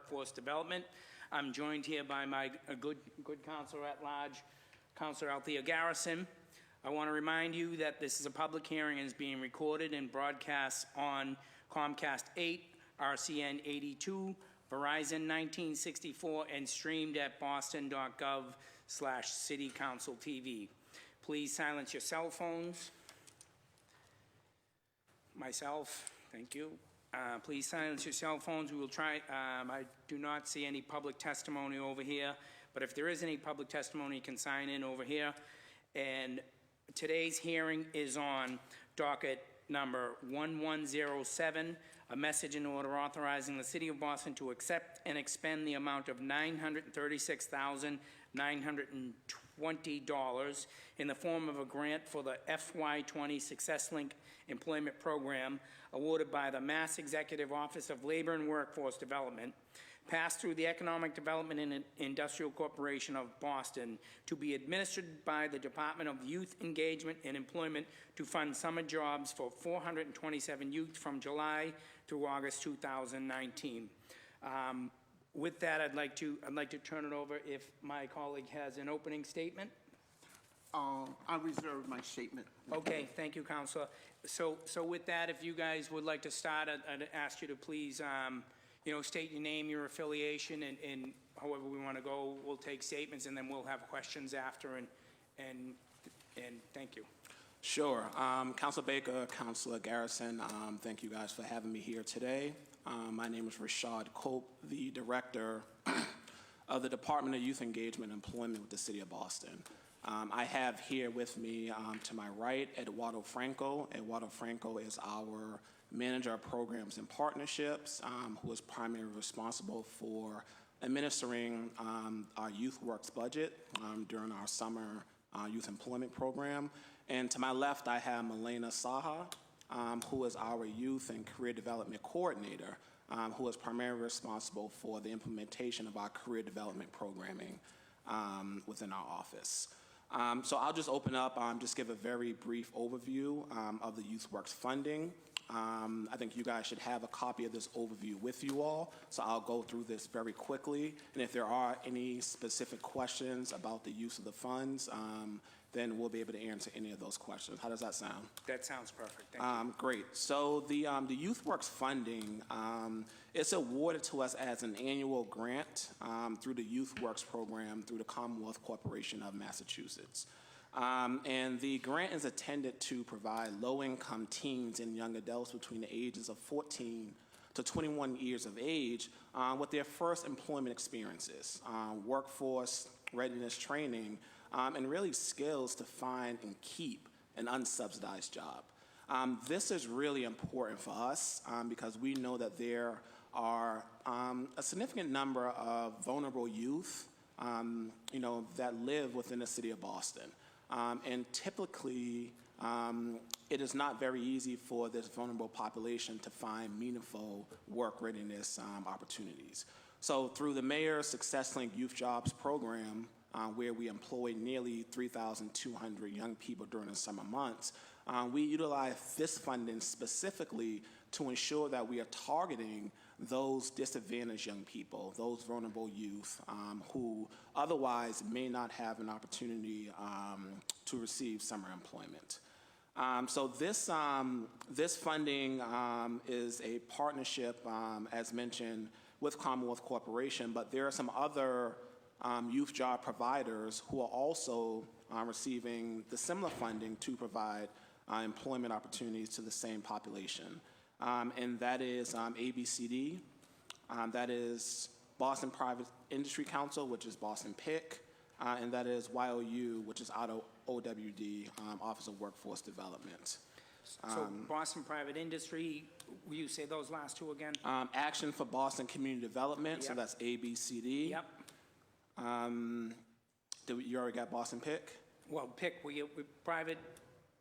Workforce Development. I'm joined here by my good counselor at large, Counselor Althea Garrison. I want to remind you that this is a public hearing and is being recorded and broadcast on Comcast 8, RCN 82, Verizon 1964, and streamed at boston.gov/City Council TV. Please silence your cell phones. Myself, thank you. Please silence your cell phones. We will try. I do not see any public testimony over here, but if there is any public testimony, you can sign in over here. And today's hearing is on docket number 1107, a message in order authorizing the City of Boston to accept and expend the amount of $936,920 in the form of a grant for the FY20 SuccessLink Employment Program awarded by the Mass Executive Office of Labor and Workforce Development, passed through the Economic Development and Industrial Corporation of Boston, to be administered by the Department of Youth Engagement and Employment to fund summer jobs for 427 youth from July through August 2019. With that, I'd like to turn it over if my colleague has an opening statement. I reserve my statement. Okay, thank you, Councilor. So with that, if you guys would like to start, I'd ask you to please state your name, your affiliation, and however we want to go. We'll take statements, and then we'll have questions after, and thank you. Sure. Councilor Baker, Councilor Garrison, thank you guys for having me here today. My name is Rashad Cope, the Director of the Department of Youth Engagement and Employment with the City of Boston. I have here with me to my right, Eduardo Franco. Eduardo Franco is our Manager of Programs and Partnerships, who is primarily responsible for administering our Youth Works budget during our summer youth employment program. And to my left, I have Milena Saha, who is our Youth and Career Development Coordinator, who is primarily responsible for the implementation of our career development programming within our office. So I'll just open up, just give a very brief overview of the Youth Works funding. I think you guys should have a copy of this overview with you all, so I'll go through this very quickly. And if there are any specific questions about the use of the funds, then we'll be able to answer any of those questions. How does that sound? That sounds perfect. Thank you. Great. So the Youth Works funding is awarded to us as an annual grant through the Youth Works program through the Commonwealth Corporation of Massachusetts. And the grant is intended to provide low-income teens and young adults between the ages of 14 to 21 years of age with their first employment experiences, workforce readiness training, and really skills to find and keep an unsubsidized job. This is really important for us because we know that there are a significant number of vulnerable youth that live within the city of Boston. And typically, it is not very easy for this vulnerable population to find meaningful work readiness opportunities. So through the Mayor's SuccessLink Youth Jobs Program, where we employ nearly 3,200 young people during the summer months, we utilize this funding specifically to ensure that we are targeting those disadvantaged young people, those vulnerable youth who otherwise may not have an opportunity to receive summer employment. So this funding is a partnership, as mentioned, with Commonwealth Corporation, but there are some other youth job providers who are also receiving the similar funding to provide employment opportunities to the same population. And that is ABCD, that is Boston Private Industry Council, which is Boston PIC, and that is YOU, which is out of OWD, Office of Workforce Development. So Boston Private Industry, will you say those last two again? Action for Boston Community Development, so that's ABCD. Yep. You already got Boston PIC? Well, PIC, we Private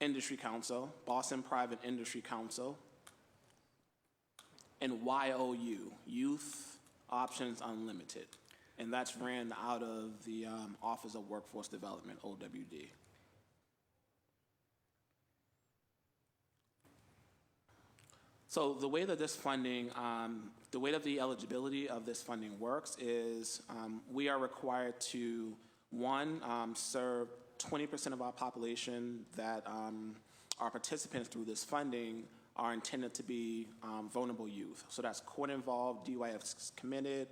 Industry Council, Boston Private Industry Council, and YOU, Youth Options Unlimited. And that's ran out of the Office of Workforce Development, OWD. So the way that this funding, the way that the eligibility of this funding works is we are required to, one, serve 20% of our population that are participants through this funding are intended to be vulnerable youth. So that's court-involved, DUIs committed,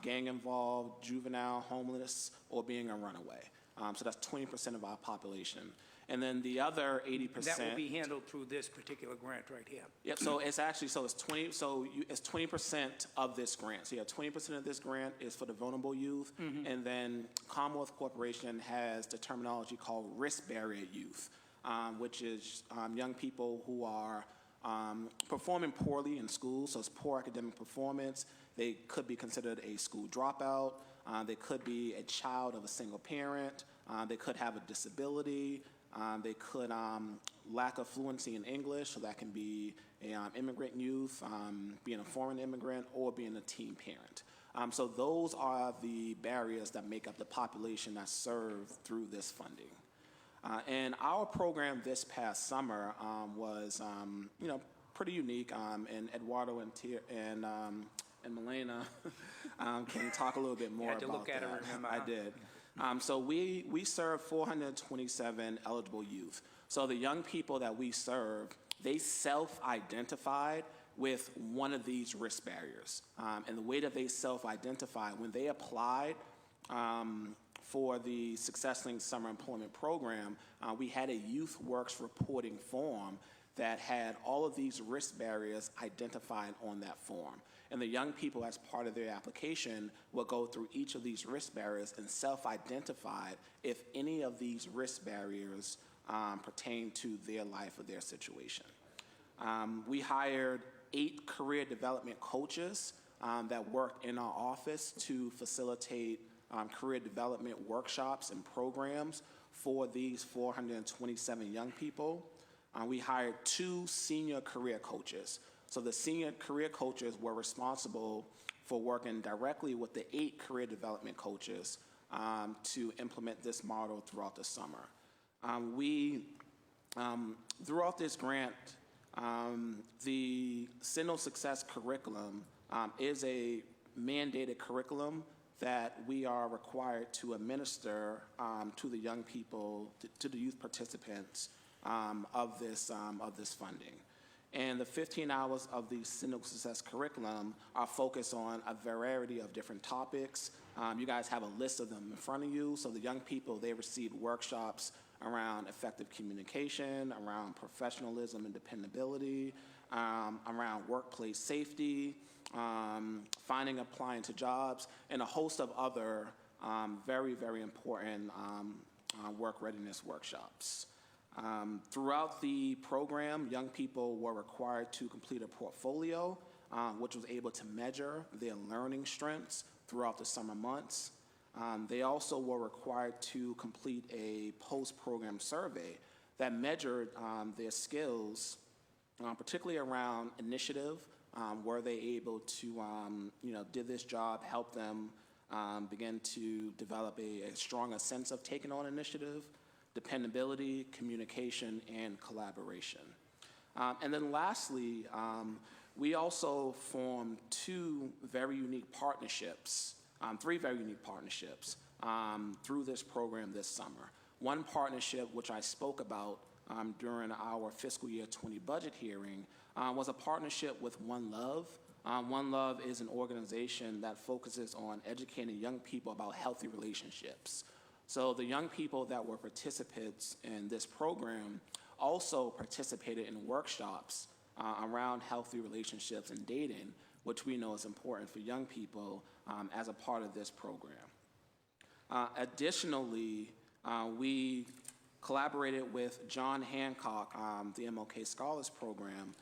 gang-involved, juvenile, homeless, or being a runaway. So that's 20% of our population. And then the other 80%. That will be handled through this particular grant right here. Yep. So it's actually it's 20. So it's 20% of this grant. So you have 20% of this grant is for the vulnerable youth, and then Commonwealth Corporation has the terminology called risk barrier youth, which is young people who are performing poorly in school. So it's poor academic performance. They could be considered a school dropout. They could be a child of a single parent. They could have a disability. They could lack of fluency in English, so that can be an immigrant youth, being a foreign immigrant, or being a teen parent. So those are the barriers that make up the population that's served through this funding. And our program this past summer was, pretty unique. And Eduardo and Milena can talk a little bit more about that. You had to look at it, remember? I did. So we serve 427 eligible youth. So the young people that we serve, they self-identified with one of these risk barriers. And the way that they self-identified, when they applied for the SuccessLink Summer Employment Program, we had a Youth Works reporting form that had all of these risk barriers identified on that form. And the young people, as part of their application, will go through each of these risk barriers and self-identify if any of these risk barriers pertain to their life or their situation. We hired 8 career development coaches that worked in our office to facilitate career development workshops and programs for these 427 young people. We hired 2 senior career coaches. So the senior career coaches were responsible for working directly with the 8 career development coaches to implement this model throughout the summer. Throughout this grant, the Signal Success curriculum is a mandated curriculum that we are required to administer to the young people, to the youth participants of this funding. And the 15 hours of the Signal Success curriculum are focused on a variety of different topics. You guys have a list of them in front of you. So the young people, they received workshops around effective communication, around professionalism and dependability, around workplace safety, finding, applying to jobs, and a host of other very, very important work readiness workshops. Throughout the program, young people were required to complete a portfolio, which was able to measure their learning strengths throughout the summer months. They also were required to complete a post-program survey that measured their skills, particularly around initiative. Were they able to, did this job help them begin to develop a stronger sense of taking on initiative? Dependability, communication, and collaboration. And then lastly, we also formed 2 very unique partnerships, 3 very unique partnerships through this program this summer. One partnership, which I spoke about during our fiscal year 20 budget hearing, was a partnership with One Love. One Love is an organization that focuses on educating young people about healthy relationships. So the young people that were participants in this program also participated in workshops around healthy relationships and dating, which we know is important for young people as a part of this program. Additionally, we collaborated with John Hancock, the MLK Scholars Program,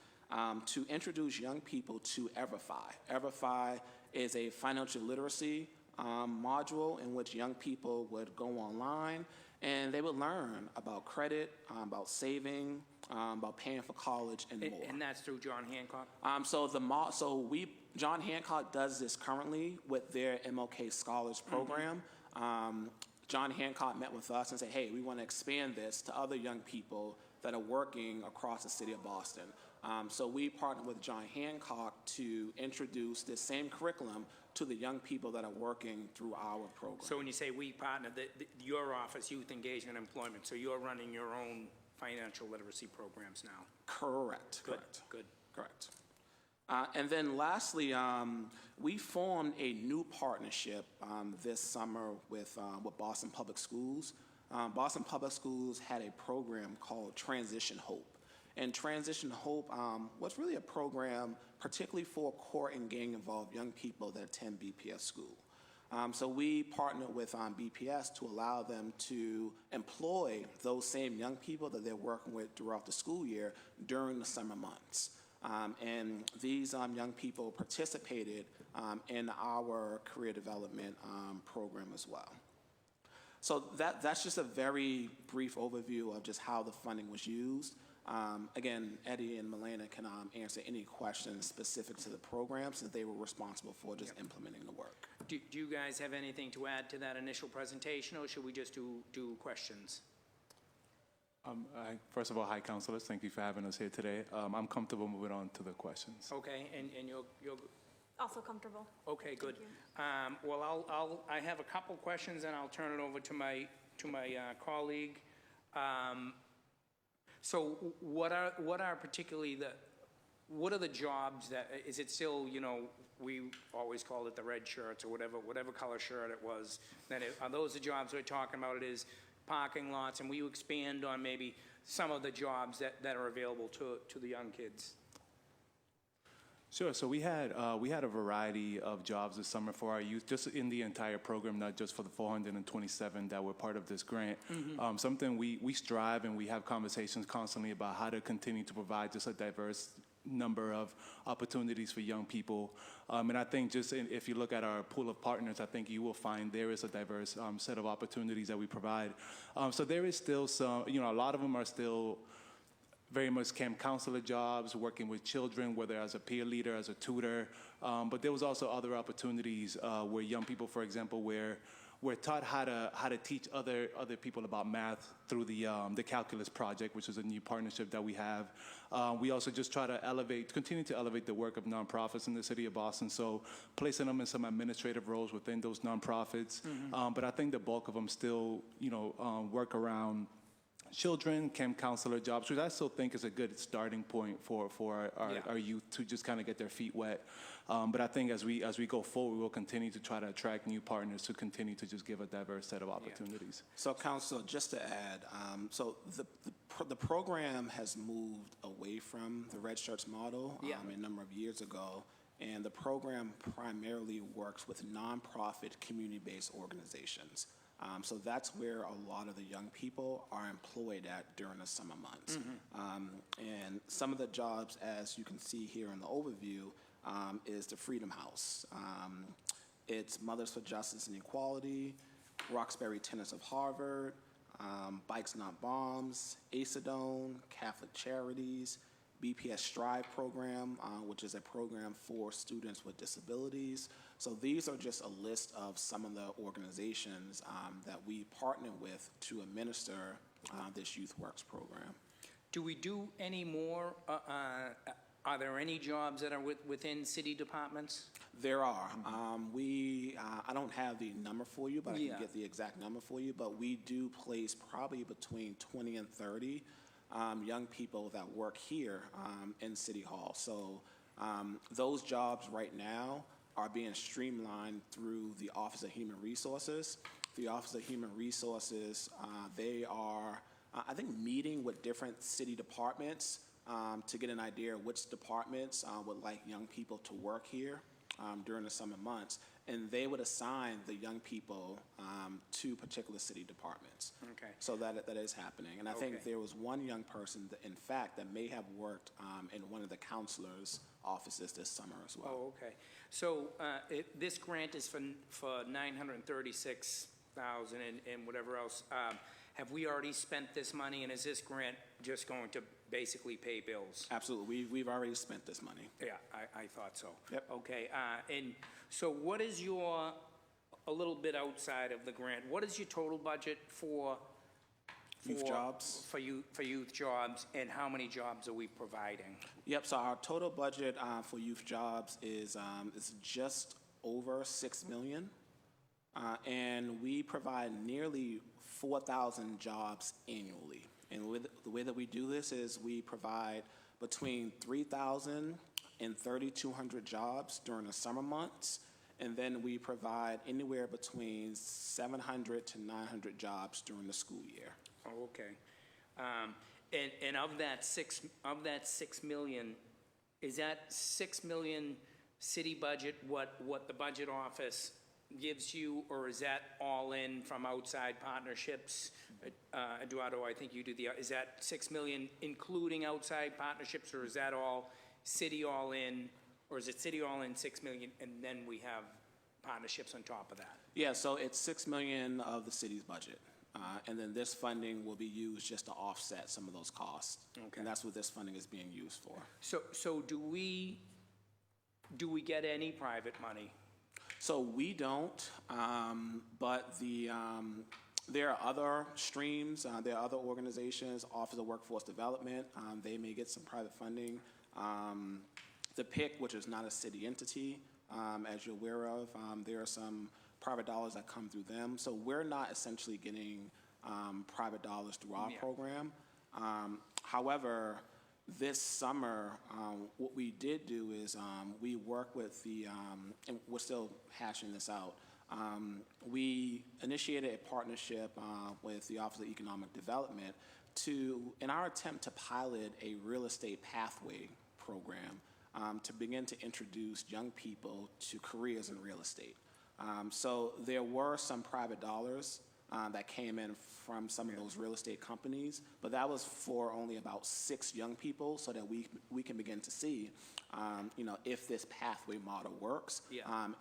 to introduce young people to EverFi. EverFi is a financial literacy module in which young people would go online and they would learn about credit, about saving, about paying for college, and more. And that's through John Hancock? John Hancock does this currently with their MLK Scholars Program. John Hancock met with us and said, hey, we want to expand this to other young people that are working across the city of Boston. So we partnered with John Hancock to introduce this same curriculum to the young people that are working through our program. So when you say we partner, your office, Youth Engagement and Employment, so you're running your own financial literacy programs now? Correct. Good, Correct. good. Correct. And then lastly, we formed a new partnership this summer with Boston Public Schools. Boston Public Schools had a program called Transition Hope. And Transition Hope was really a program particularly for core and gang-involved young people that attend BPS school. So we partnered with BPS to allow them to employ those same young people that they're working with throughout the school year during the summer months. And these young people participated in our career development program as well. So that's just a very brief overview of just how the funding was used. Again, Eddie and Milena can answer any questions specific to the program since they were responsible for just implementing the work. Do you guys have anything to add to that initial presentation, or should we just do questions? First of all, hi, counselors. Thank you for having us here today. I'm comfortable moving on to the questions. Okay, and you're Also comfortable. okay, good. Thank you. Well, I have a couple questions, and I'll turn it over to my colleague. So what are particularly what are the jobs that, is it still, we always called it the red shirts or whatever color shirt it was, are those the jobs we're talking about? It is parking lots, and will you expand on maybe some of the jobs that are available to the young kids? Sure. So we had a variety of jobs this summer for our youth, just in the entire program, not just for the 427 that were part of this grant. Mm-hmm. Something we strive and we have conversations constantly about how to continue to provide just a diverse number of opportunities for young people. And I think if you look at our pool of partners, I think you will find there is a diverse set of opportunities that we provide. So there is still some, a lot of them are still very much camp counselor jobs, working with children, whether as a peer leader, as a tutor. But there was also other opportunities where young people, for example, we're taught how to teach other people about math through the Calculus Project, which is a new partnership that we have. We also just try to continue to elevate the work of nonprofits in the city of Boston, so placing them in some administrative roles within those nonprofits. Mm-hmm. But I think the bulk of them still, work around children, camp counselor jobs, which I still think is a good starting point for our youth to just kind of get their feet wet. But I think as we go forward, we'll continue to try to attract new partners to continue to just give a diverse set of opportunities. So, Council, just to add, so the program has moved away from the Red Shirts model a number of years ago, and the program primarily works with nonprofit community-based organizations. So that's where a lot of the young people are employed at during the summer months. Mm-hmm. And some of the jobs, as you can see here in the overview, is the Freedom House. It's Mothers for Justice and Equality, Roxbury Tenants of Harvard, Bikes Not Bombs, ACEDONE, Catholic Charities, BPS Strive program, which is a program for students with disabilities. So these are just a list of some of the organizations that we partner with to administer this Youth Works program. Do we do any more? Are there any jobs that are within city departments? There are. I don't have the number for you, but I can get the exact number for you. But we do place probably between 20 and 30 young people that work here in City Hall. So those jobs right now are being streamlined through the Office of Human Resources. The Office of Human Resources, they are, I think, meeting with different city departments to get an idea of which departments would like young people to work here during the summer months. And they would assign the young people to particular city departments. Okay. So that is happening. And I think there was one young person, in fact, that may have worked in one of the counselors' offices this summer as well. Oh, okay. So this grant is for $936,000 and whatever else. Have we already spent this money, and is this grant just going to basically pay bills? Absolutely. We've already spent this money. Yeah, I thought so. Yep. Okay. And so what is a little bit outside of the grant, what is your total budget for Youth jobs? For youth jobs, and how many jobs are we providing? Yep, so our total budget for youth jobs is just over $6 million. And we provide nearly 4,000 jobs annually. And the way that we do this is we provide between 3,000 and 3,200 jobs during the summer months. And then we provide anywhere between 700 to 900 jobs during the school year. Oh, okay. And of that 6 million, is that 6 million city budget what the budget office gives you, or is that all in from outside partnerships? Eduardo, I think you do is that 6 million including outside partnerships, or is that all city all in, or is it city all in 6 million and then we have partnerships on top of that? Yeah, so it's 6 million of the city's budget. And then this funding will be used just to offset some of those costs. Okay. And that's what this funding is being used for. So do we get any private money? So we don't, but there are other streams, there are other organizations, Office of Workforce Development, they may get some private funding. The PIC, which is not a city entity, as you're aware of, there are some private dollars that come through them. So we're not essentially getting private dollars through our program. However, this summer, what we did do is we work with and we're still hashing this out, we initiated a partnership with the Office of Economic Development in our attempt to pilot a real estate pathway program to begin to introduce young people to careers in real estate. So there were some private dollars that came in from some of those real estate companies, but that was for only about 6 young people, so that we can begin to see, if this pathway model works,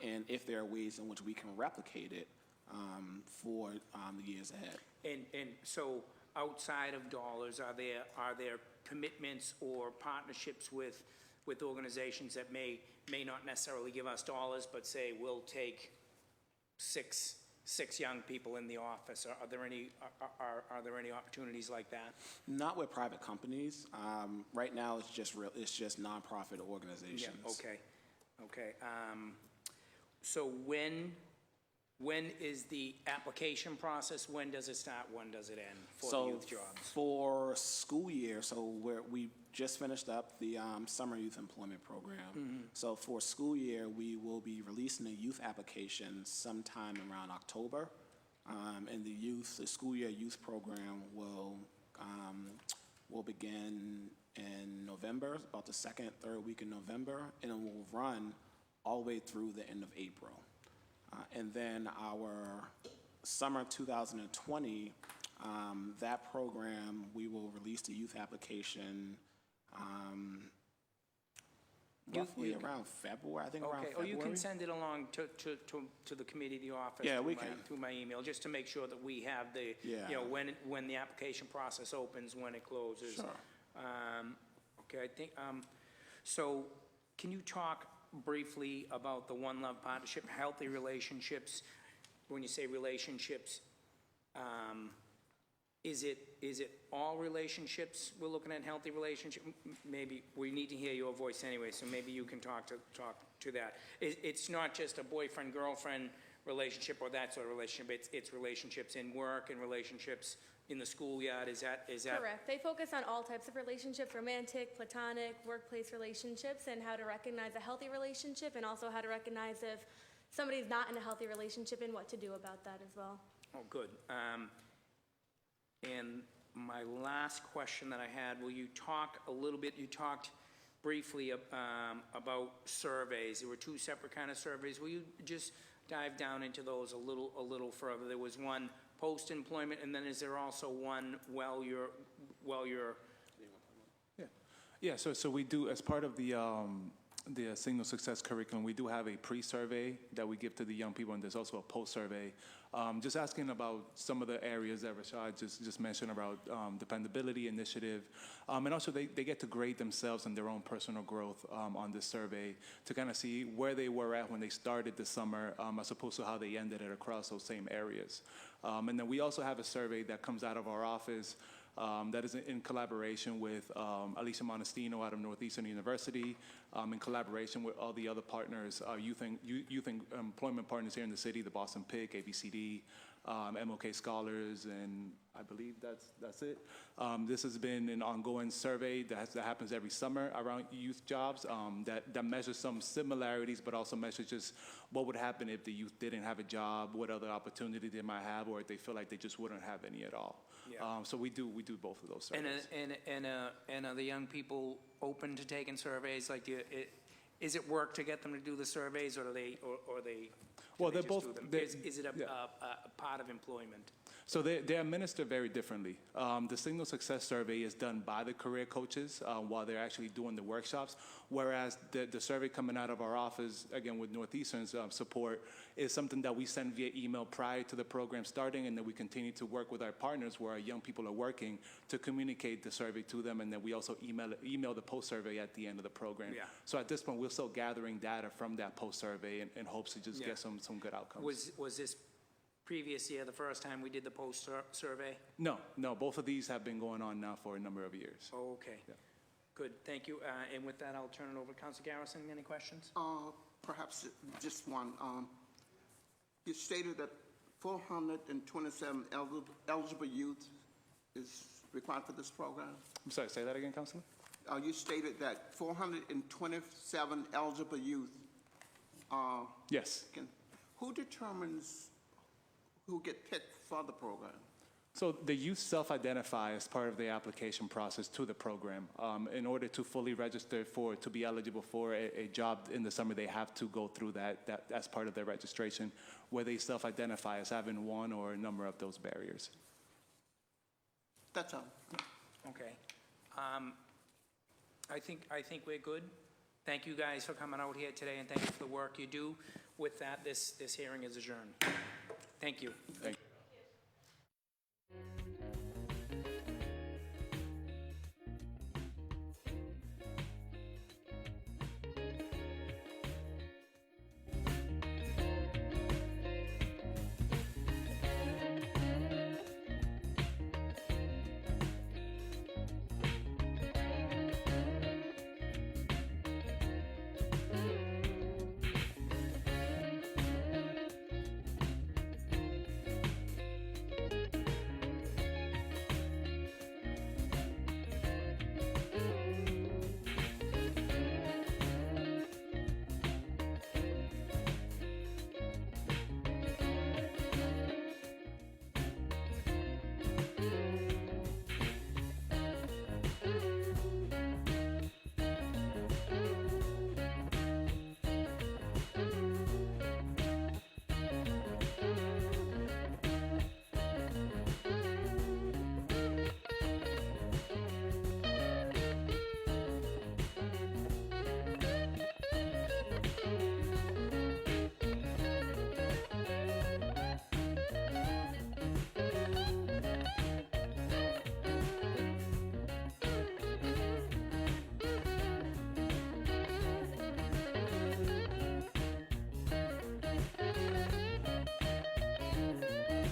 and if there are ways in which we can replicate it for the years ahead. And so outside of dollars, are there commitments or partnerships with organizations that may not necessarily give us dollars, but say we'll take six young people in the office? Are there any opportunities like that? Not with private companies. Right now, it's just nonprofit organizations. Yeah. Okay. So when is the application process? When does it start? When does it end for the youth jobs? For school year, so we just finished up the Summer Youth Employment Program. Mm-hmm. So for school year, we will be releasing a youth application sometime around October. And the school year youth program will begin in November, about the second, third week in November, and it will run all the way through the end of April. And then our summer 2020, that program, we will release the youth application roughly around February, I think around February. Oh, you can send it along to the committee, the office. Yeah, we can. Through my email, just to make sure that we have when the application process opens, when it closes. Sure. Okay, I think, so can you talk briefly about the One Love Partnership, healthy relationships? When you say relationships, is it all relationships? We're looking at healthy relationship. Maybe we need to hear your voice anyway, so maybe you can talk to that. It's not just a boyfriend-girlfriend relationship or that sort of relationship. It's relationships in work and relationships in the schoolyard. Is that correct? They focus on all types of relationships: romantic, platonic, workplace relationships, and how to recognize a healthy relationship, and also how to recognize if somebody's not in a healthy relationship and what to do about that as well. Oh, good. And my last question that I had, will you talk a little bit, you talked briefly about surveys. There were 2 separate kind of surveys. Will you just dive down into those a little further? There was one post-employment, and then is there also one while you're Yeah, so we do, as part of the the Signal Success curriculum, we do have a pre-survey that we give to the young people, and there's also a post-survey. Just asking about some of the areas that Rashad just mentioned about dependability, initiative, and also they get to grade themselves and their own personal growth on this survey to kind of see where they were at when they started the summer as opposed to how they ended it across those same areas. And then we also have a survey that comes out of our office that is in collaboration with Alicia Monestino out of Northeastern University, in collaboration with all the other partners, youth employment partners here in the city, the Boston PIC, ABCD, MLK Scholars, and I believe that's it. This has been an ongoing survey that happens every summer around youth jobs that measures some similarities, but also measures just what would happen if the youth didn't have a job, what other opportunity they might have, or if they feel like they just wouldn't have any at all. Yeah. So we do both of those surveys. And are the young people open to taking surveys? Like, is it work to get them to do the surveys, or they Well, they they're just both- do them? they're- Is it a part of employment? So they're administered very differently. The Signal Success Survey is done by the career coaches while they're actually doing the workshops, whereas the survey coming out of our office, again with Northeastern's support, is something that we send via email prior to the program starting, and then we continue to work with our partners where our young people are working to communicate the survey to them, and then we also email the post-survey at the end of the program. Yeah. So at this point, we're still gathering data from that post-survey in hopes to just Yeah. get some good outcomes. Was this previous year the first time we did the post-survey? No, both of these have been going on now for a number of years. Oh, okay. Yeah. Good, thank you. And with that, I'll turn it over to Council Garrison. Any questions? Perhaps just one. You stated that 427 eligible youth is required for this program? I'm sorry, say that again, Councilman? You stated that 427 eligible youth. Yes. Who determines who get picked for the program? So the youth self-identify as part of the application process to the program. In order to fully register to be eligible for a job in the summer, they have to go through that as part of their registration, where they self-identify as having one or a number of those barriers. That's all. Okay. I think we're good. Thank you guys for coming out here today, and thank you for the work you do. With that, this hearing is adjourned. Thank you. Thank you.